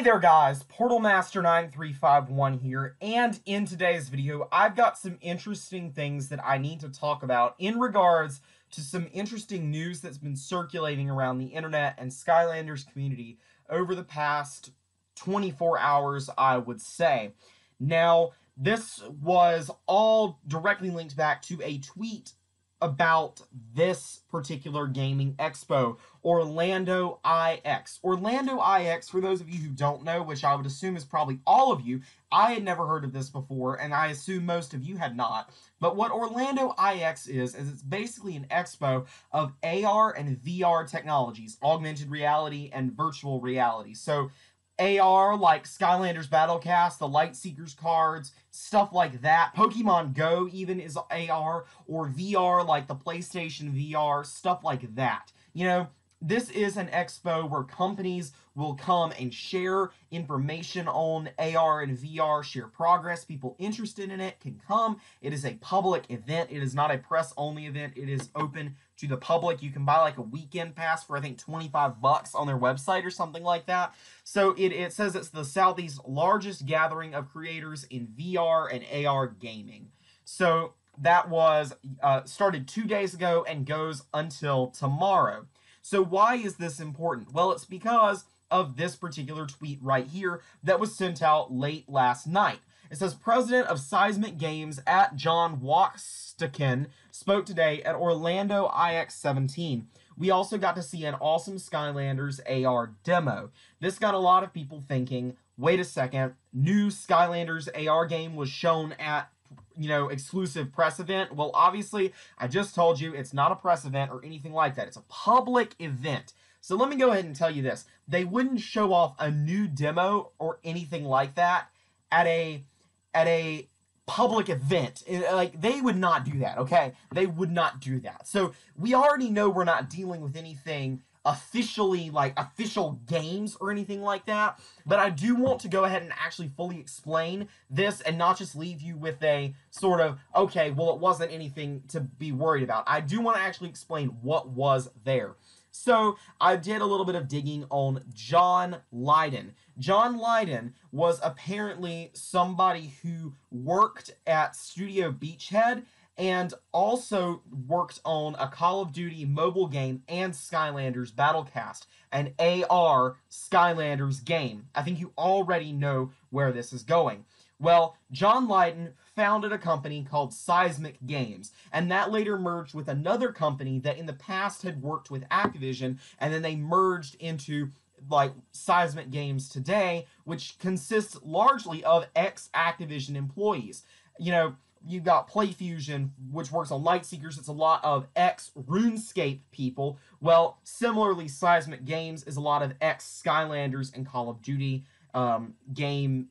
Hey there guys, Portalmaster9351 here, and in today's video I've got some interesting things that I need to talk about in regards to some interesting news that's been circulating around the internet and Skylanders community over the past 24 hours, I would say. Now, this was all directly linked back to a tweet about this particular gaming expo, Orlando IX. Orlando IX, for those of you who don't know, which I would assume is probably all of you, I had never heard of this before, and I assume most of you had not. But what Orlando IX is it's basically an expo of AR and VR technologies, augmented reality and virtual reality. So AR, like Skylanders Battlecast, the Lightseekers cards, stuff like that. Pokemon Go even is AR, or VR, like the PlayStation VR, stuff like that. You know, this is an expo where companies will come and share information on AR and VR, share progress. People interested in it can come. It is a public event. It is not a press-only event. It is open to the public. You can buy like a weekend pass for I think 25 bucks on their website or something like that. So it says it's the Southeast's largest gathering of creators in VR and AR gaming. So that was started 2 days ago and goes until tomorrow. So why is this important? Well, it's because of this particular tweet right here that was sent out late last night. It says, President of Seismic Games at John Wachstaken spoke today at Orlando IX 17. We also got to see an awesome Skylanders AR demo. This got a lot of people thinking, wait a second, new Skylanders AR game was shown at, exclusive press event. Well, obviously, I just told you it's not a press event or anything like that. It's a public event. So let me go ahead and tell you this. They wouldn't show off a new demo or anything like that at a public event. Like, they would not do that, okay? They would not do that. So we already know we're not dealing with anything officially, like official games or anything like that, but I do want to go ahead and actually fully explain this and not just leave you with a sort of, okay, well, it wasn't anything to be worried about. I do want to actually explain what was there. So I did a little bit of digging on John Lydon. John Lydon was apparently somebody who worked at Studio Beachhead and also worked on a Call of Duty mobile game and Skylanders Battlecast, an AR Skylanders game. I think you already know where this is going. Well, John Lydon founded a company called Seismic Games, and that later merged with another company that in the past had worked with Activision, and then they merged into like Seismic Games today, which consists largely of ex-Activision employees. You know, you've got PlayFusion, which works on Lightseekers. It's a lot of ex-RuneScape people. Well, similarly, Seismic Games is a lot of ex-Skylanders and Call of Duty game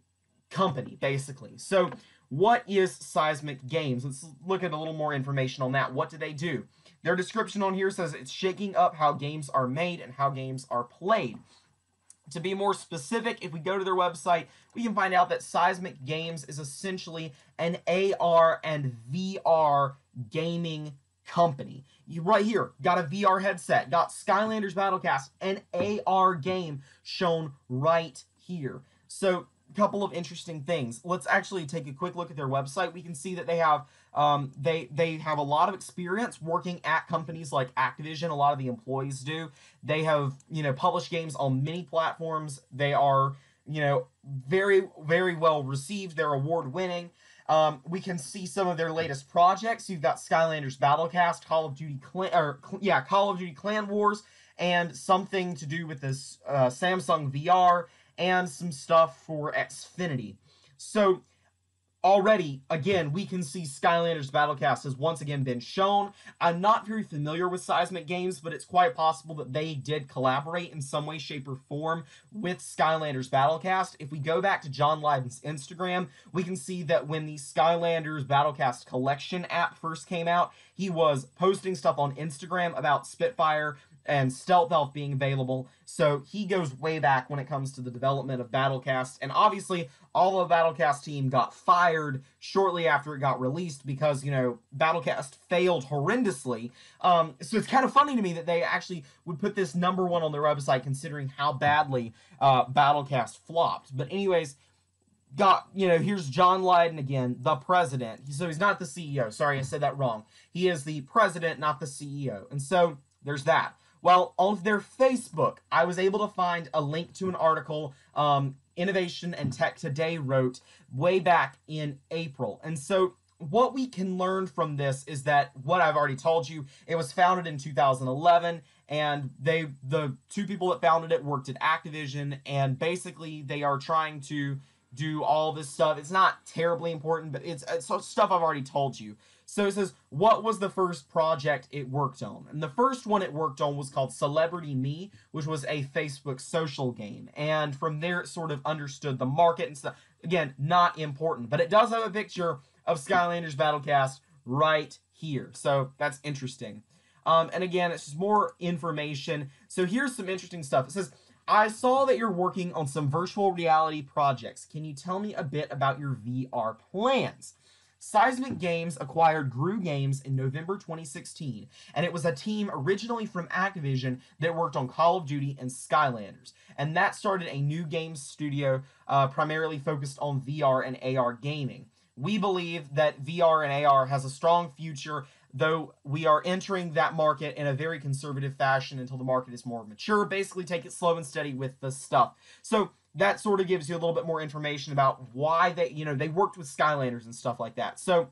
company, basically. So what is Seismic Games? Let's look at a little more information on that. What do they do? Their description on here says it's shaking up how games are made and how games are played. To be more specific, if we go to their website, we can find out that Seismic Games is essentially an AR and VR gaming company. You right here got a VR headset, got Skylanders Battlecast, an AR game shown right here. So a couple of interesting things. Let's actually take a quick look at their website. We can see that they have they have a lot of experience working at companies like Activision. A lot of the employees do. They have, published games on many platforms. They are, very, very well received. They're award winning. We can see some of their latest projects. You've got Skylanders Battlecast, Call of Duty Clan Wars, and something to do with this Samsung VR, and some stuff for Xfinity. So already, again, we can see Skylanders Battlecast has once again been shown. I'm not very familiar with Seismic Games, but it's quite possible that they did collaborate in some way, shape, or form with Skylanders Battlecast. If we go back to John Lydon's Instagram, we can see that when the Skylanders Battlecast Collection app first came out, he was posting stuff on Instagram about Spitfire and Stealth Elf being available. So he goes way back when it comes to the development of Battlecast. And obviously, all of the Battlecast team got fired shortly after it got released because, you know, Battlecast failed horrendously. So it's kind of funny to me that they actually would put this #1 on their website considering how badly Battlecast flopped. But anyways, here's John Lydon again, the president. So he's not the CEO. Sorry, I said that wrong. He is the president, not the CEO. And so there's that. Well, on their Facebook, I was able to find a link to an article Innovation and Tech Today wrote way back in April. And so what we can learn from this is that what I've already told you, it was founded in 2011, and the two people that founded it worked at Activision, and basically they are trying to do all this stuff. It's not terribly important, but it's stuff I've already told you. So it says, what was the first project it worked on? And the first one it worked on was called Celebrity Me, which was a Facebook social game. And from there, it sort of understood the market and stuff. Again, not important, but it does have a picture of Skylanders Battlecast right here. So that's interesting. And again, it's just more information. So here's some interesting stuff. It says, I saw that you're working on some virtual reality projects. Can you tell me a bit about your VR plans? Seismic Games acquired Gru Games in November 2016, and it was a team originally from Activision that worked on Call of Duty and Skylanders. And that started a new games studio primarily focused on VR and AR gaming. We believe that VR and AR has a strong future, though we are entering that market in a very conservative fashion until the market is more mature. Basically, take it slow and steady with the stuff. So that sort of gives you a little bit more information about why they worked with Skylanders and stuff like that. So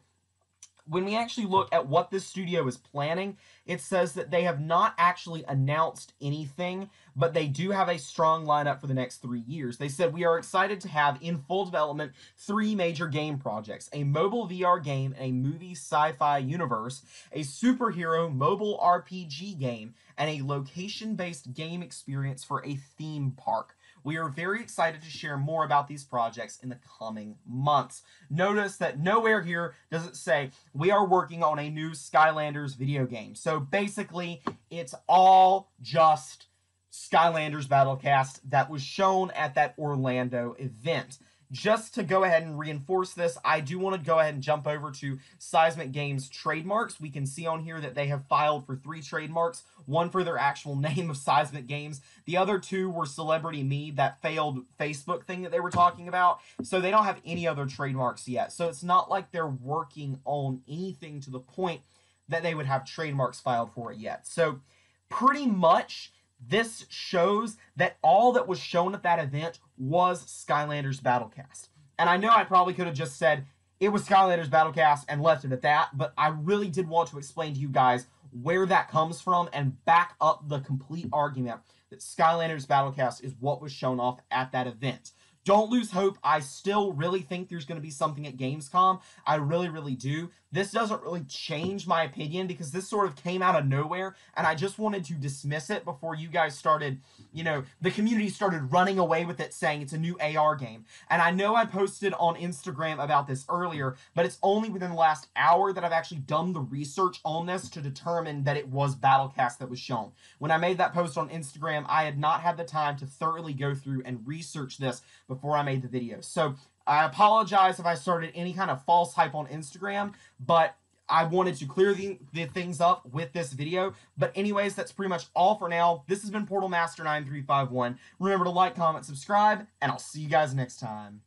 when we actually look at what this studio is planning, it says that they have not actually announced anything, but they do have a strong lineup for the next 3 years. They said, we are excited to have in full development 3 major game projects, a mobile VR game and a movie sci-fi universe, a superhero mobile RPG game, and a location-based game experience for a theme park. We are very excited to share more about these projects in the coming months. Notice that nowhere here does it say we are working on a new Skylanders video game. So basically, it's all just Skylanders Battlecast that was shown at that Orlando event. Just to go ahead and reinforce this, I do want to go ahead and jump over to Seismic Games trademarks. We can see on here that they have filed for 3 trademarks, one for their actual name of Seismic Games. The other 2 were Celebrity Me, that failed Facebook thing that they were talking about. So they don't have any other trademarks yet. So it's not like they're working on anything to the point that they would have trademarks filed for it yet. So pretty much this shows that all that was shown at that event was Skylanders Battlecast. And I know I probably could have just said it was Skylanders Battlecast and left it at that, but I really did want to explain to you guys where that comes from and back up the complete argument that Skylanders Battlecast is what was shown off at that event. Don't lose hope. I still really think there's going to be something at Gamescom. I really, really do. This doesn't really change my opinion because this sort of came out of nowhere, and I just wanted to dismiss it before you guys started, the community started running away with it saying it's a new AR game. And I know I posted on Instagram about this earlier, but it's only within the last hour that I've actually done the research on this to determine that it was Battlecast that was shown. When I made that post on Instagram, I had not had the time to thoroughly go through and research this before I made the video. So I apologize if I started any kind of false hype on Instagram, but I wanted to clear the things up with this video. But anyways, that's pretty much all for now. This has been Portal Master 9351. Remember to like, comment, subscribe, and I'll see you guys next time.